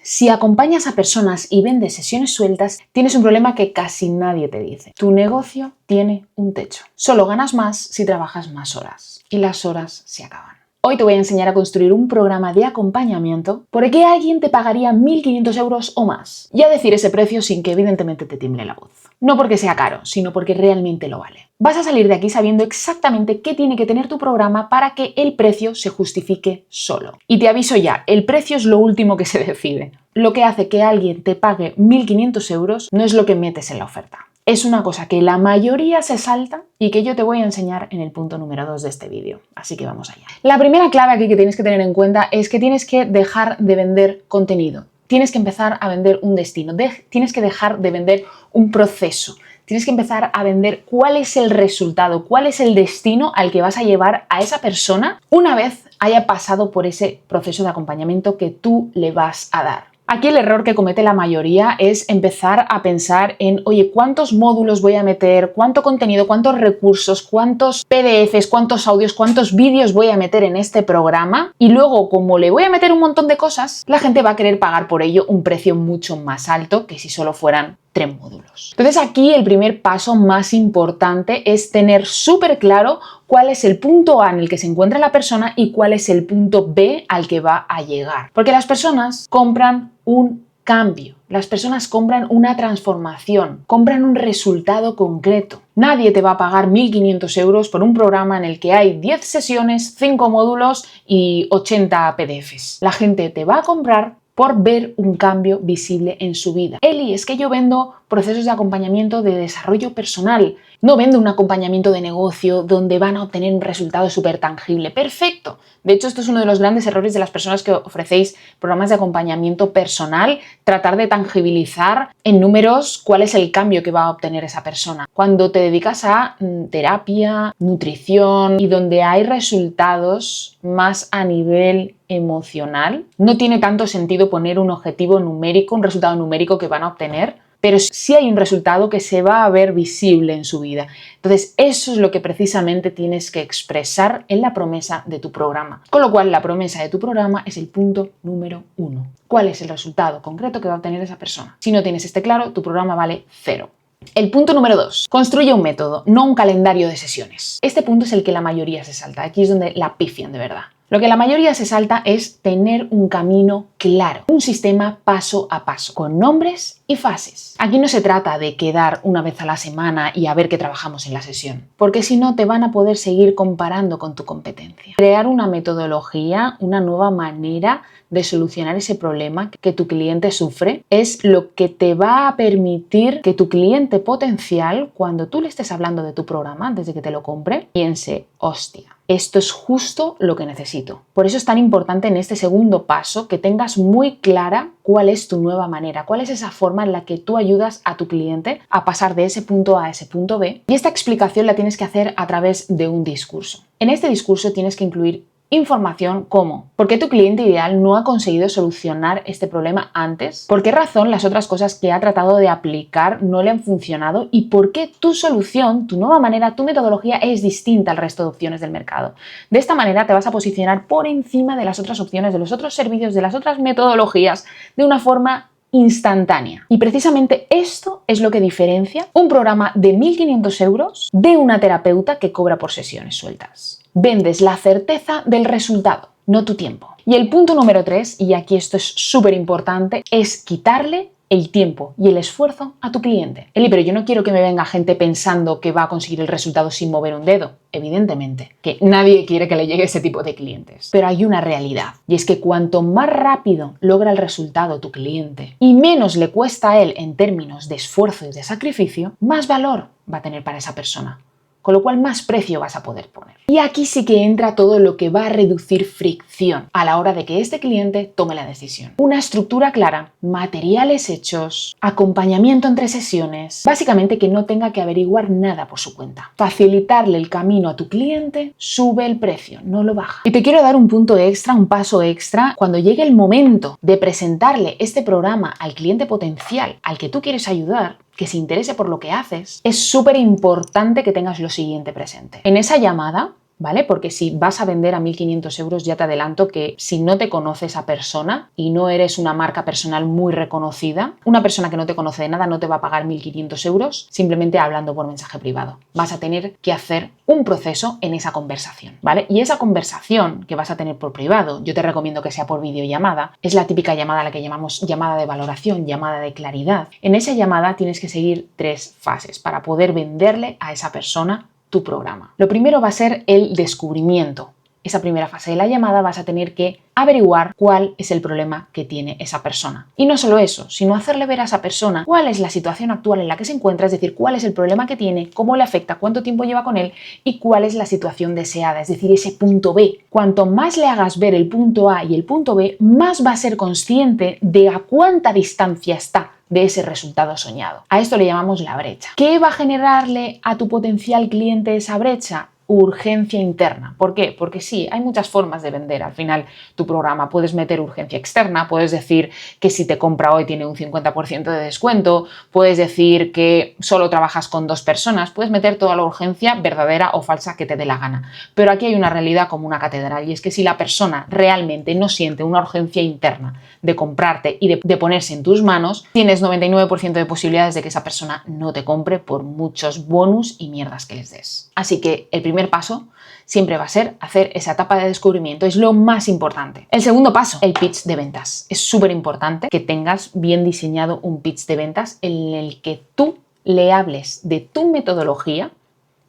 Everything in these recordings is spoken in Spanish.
Si acompañas a personas y vendes sesiones sueltas, tienes un problema que casi nadie te dice. Tu negocio tiene un techo. Solo ganas más si trabajas más horas. Y las horas se acaban. Hoy te voy a enseñar a construir un programa de acompañamiento por el que alguien te pagaría 1.500 euros o más. Y a decir ese precio sin que evidentemente te tiemble la voz. No porque sea caro, sino porque realmente lo vale. Vas a salir de aquí sabiendo exactamente qué tiene que tener tu programa para que el precio se justifique solo. Y te aviso ya, el precio es lo último que se decide. Lo que hace que alguien te pague 1.500 euros no es lo que metes en la oferta. Es una cosa que la mayoría se salta y que yo te voy a enseñar en el punto número 2 de este vídeo. Así que vamos allá. La primera clave aquí que tienes que tener en cuenta es que tienes que dejar de vender contenido. Tienes que empezar a vender un destino. Tienes que dejar de vender un proceso. Tienes que empezar a vender cuál es el resultado, cuál es el destino al que vas a llevar a esa persona una vez haya pasado por ese proceso de acompañamiento que tú le vas a dar. Aquí el error que comete la mayoría es empezar a pensar en, oye, ¿cuántos módulos voy a meter? ¿Cuánto contenido? ¿Cuántos recursos? ¿Cuántos PDFs? ¿Cuántos audios? ¿Cuántos vídeos voy a meter en este programa? Y luego, como le voy a meter un montón de cosas, la gente va a querer pagar por ello un precio mucho más alto que si solo fueran 3 módulos. Entonces aquí el primer paso más importante es tener súper claro cuál es el punto A en el que se encuentra la persona y cuál es el punto B al que va a llegar. Porque las personas compran un cambio, las personas compran una transformación, compran un resultado concreto. Nadie te va a pagar 1.500 euros por un programa en el que hay 10 sesiones, 5 módulos y 80 PDFs. La gente te va a comprar por ver un cambio visible en su vida. Eli, es que yo vendo procesos de acompañamiento de desarrollo personal. No vendo un acompañamiento de negocio donde van a obtener un resultado súper tangible. Perfecto. De hecho, esto es uno de los grandes errores de las personas que ofrecéis programas de acompañamiento personal, tratar de tangibilizar en números cuál es el cambio que va a obtener esa persona. Cuando te dedicas a terapia, nutrición y donde hay resultados más a nivel emocional, no tiene tanto sentido poner un objetivo numérico, un resultado numérico que van a obtener, pero sí hay un resultado que se va a ver visible en su vida. Entonces, eso es lo que precisamente tienes que expresar en la promesa de tu programa. Con lo cual, la promesa de tu programa es el punto número 1. ¿Cuál es el resultado concreto que va a obtener esa persona? Si no tienes este claro, tu programa vale 0. El punto número 2. Construye un método, no un calendario de sesiones. Este punto es el que la mayoría se salta. Aquí es donde la pifian de verdad. Lo que la mayoría se salta es tener un camino claro, un sistema paso a paso, con nombres y fases. Aquí no se trata de quedar una vez a la semana y a ver qué trabajamos en la sesión, porque si no te van a poder seguir comparando con tu competencia. Crear una metodología, una nueva manera de solucionar ese problema que tu cliente sufre es lo que te va a permitir que tu cliente potencial, cuando tú le estés hablando de tu programa antes de que te lo compre, piense, hostia, esto es justo lo que necesito. Por eso es tan importante en este segundo paso que tengas muy clara cuál es tu nueva manera, cuál es esa forma en la que tú ayudas a tu cliente a pasar de ese punto A a ese punto B. Y esta explicación la tienes que hacer a través de un discurso. En este discurso tienes que incluir información como ¿por qué tu cliente ideal no ha conseguido solucionar este problema antes? ¿Por qué razón las otras cosas que ha tratado de aplicar no le han funcionado? ¿Y por qué tu solución, tu nueva manera, tu metodología es distinta al resto de opciones del mercado? De esta manera te vas a posicionar por encima de las otras opciones, de los otros servicios, de las otras metodologías de una forma instantánea. Y precisamente esto es lo que diferencia un programa de 1.500 euros de una terapeuta que cobra por sesiones sueltas. Vendes la certeza del resultado, no tu tiempo. Y el punto número 3, y aquí esto es súper importante, es quitarle el tiempo y el esfuerzo a tu cliente. Eli, pero yo no quiero que me venga gente pensando que va a conseguir el resultado sin mover un dedo. Evidentemente, que nadie quiere que le llegue ese tipo de clientes. Pero hay una realidad, y es que cuanto más rápido logra el resultado tu cliente y menos le cuesta a él en términos de esfuerzo y de sacrificio, más valor va a tener para esa persona. Con lo cual más precio vas a poder poner. Y aquí sí que entra todo lo que va a reducir fricción a la hora de que este cliente tome la decisión. Una estructura clara, materiales hechos, acompañamiento entre sesiones, básicamente que no tenga que averiguar nada por su cuenta. Facilitarle el camino a tu cliente sube el precio, no lo baja. Y te quiero dar un punto extra, un paso extra, cuando llegue el momento de presentarle este programa al cliente potencial al que tú quieres ayudar, que se interese por lo que haces, es súper importante que tengas lo siguiente presente. En esa llamada ¿vale? Porque si vas a vender a 1.500 euros, ya te adelanto que si no te conoce esa persona y no eres una marca personal muy reconocida, una persona que no te conoce de nada no te va a pagar 1.500 euros simplemente hablando por mensaje privado. Vas a tener que hacer un proceso en esa conversación, ¿vale? Y esa conversación que vas a tener por privado, yo te recomiendo que sea por videollamada, es la típica llamada a la que llamamos llamada de valoración, llamada de claridad. En esa llamada tienes que seguir 3 fases para poder venderle a esa persona tu programa. Lo primero va a ser el descubrimiento. Esa primera fase de la llamada vas a tener que averiguar cuál es el problema que tiene esa persona. Y no solo eso, sino hacerle ver a esa persona cuál es la situación actual en la que se encuentra, es decir, cuál es el problema que tiene, cómo le afecta, cuánto tiempo lleva con él y cuál es la situación deseada, es decir, ese punto B. Cuanto más le hagas ver el punto A y el punto B, más va a ser consciente de a cuánta distancia está de ese resultado soñado. A esto le llamamos la brecha. ¿Qué va a generarle a tu potencial cliente esa brecha? Urgencia interna. ¿Por qué? Porque sí, hay muchas formas de vender al final tu programa. Puedes meter urgencia externa, puedes decir que si te compra hoy tiene un 50% de descuento, puedes decir que solo trabajas con 2 personas, puedes meter toda la urgencia verdadera o falsa que te dé la gana. Pero aquí hay una realidad como una catedral y es que si la persona realmente no siente una urgencia interna de comprarte y de ponerse en tus manos, tienes 99% de posibilidades de que esa persona no te compre por muchos bonus y mierdas que les des. Así que el primer paso siempre va a ser hacer esa etapa de descubrimiento, es lo más importante. El segundo paso, el pitch de ventas. Es súper importante que tengas bien diseñado un pitch de ventas en el que tú le hables de tu metodología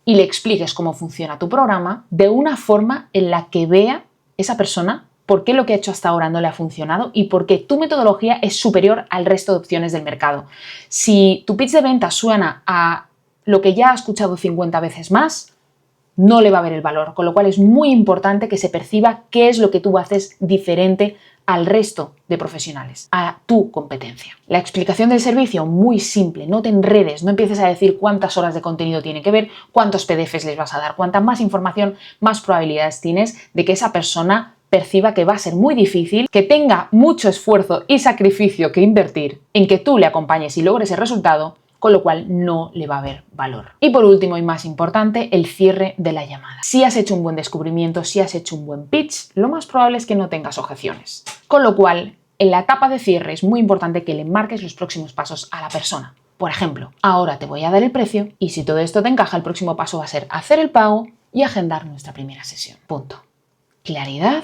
y le expliques cómo funciona tu programa de una forma en la que vea esa persona por qué lo que ha hecho hasta ahora no le ha funcionado y por qué tu metodología es superior al resto de opciones del mercado. Si tu pitch de ventas suena a lo que ya ha escuchado 50 veces más, no le va a ver el valor, con lo cual es muy importante que se perciba qué es lo que tú haces diferente al resto de profesionales, a tu competencia. La explicación del servicio, muy simple, no te enredes, no empieces a decir cuántas horas de contenido tiene que ver, cuántos PDFs les vas a dar, cuanta más información, más probabilidades tienes de que esa persona perciba que va a ser muy difícil, que tenga mucho esfuerzo y sacrificio que invertir en que tú le acompañes y logres el resultado, con lo cual no le va a haber valor. Y por último y más importante, el cierre de la llamada. Si has hecho un buen descubrimiento, si has hecho un buen pitch, lo más probable es que no tengas objeciones. Con lo cual, en la etapa de cierre es muy importante que le marques los próximos pasos a la persona. Por ejemplo, ahora te voy a dar el precio y si todo esto te encaja, el próximo paso va a ser hacer el pago y agendar nuestra primera sesión. Punto. Claridad,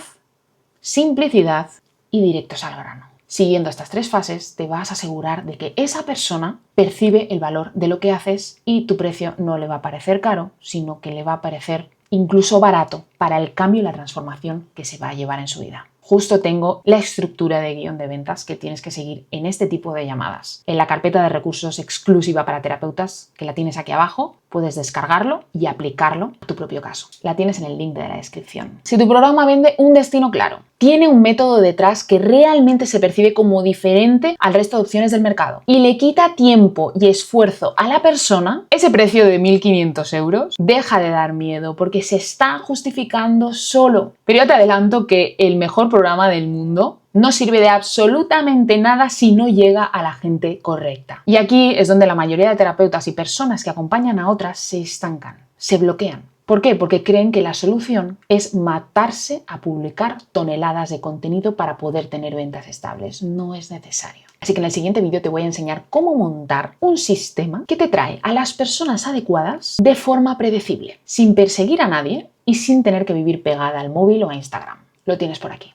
simplicidad y directos al grano. Siguiendo estas 3 fases, te vas a asegurar de que esa persona percibe el valor de lo que haces y tu precio no le va a parecer caro, sino que le va a parecer incluso barato para el cambio y la transformación que se va a llevar en su vida. Justo tengo la estructura de guión de ventas que tienes que seguir en este tipo de llamadas. En la carpeta de recursos exclusiva para terapeutas, que la tienes aquí abajo, puedes descargarlo y aplicarlo a tu propio caso. La tienes en el link de la descripción. Si tu programa vende un destino claro, tiene un método detrás que realmente se percibe como diferente al resto de opciones del mercado y le quita tiempo y esfuerzo a la persona, ese precio de 1.500 euros deja de dar miedo porque se está justificando solo. Pero yo te adelanto que el mejor programa del mundo no sirve de absolutamente nada si no llega a la gente correcta. Y aquí es donde la mayoría de terapeutas y personas que acompañan a otras se estancan, se bloquean. ¿Por qué? Porque creen que la solución es matarse a publicar toneladas de contenido para poder tener ventas estables. No es necesario. Así que en el siguiente vídeo te voy a enseñar cómo montar un sistema que te trae a las personas adecuadas de forma predecible, sin perseguir a nadie y sin tener que vivir pegada al móvil o a Instagram. Lo tienes por aquí.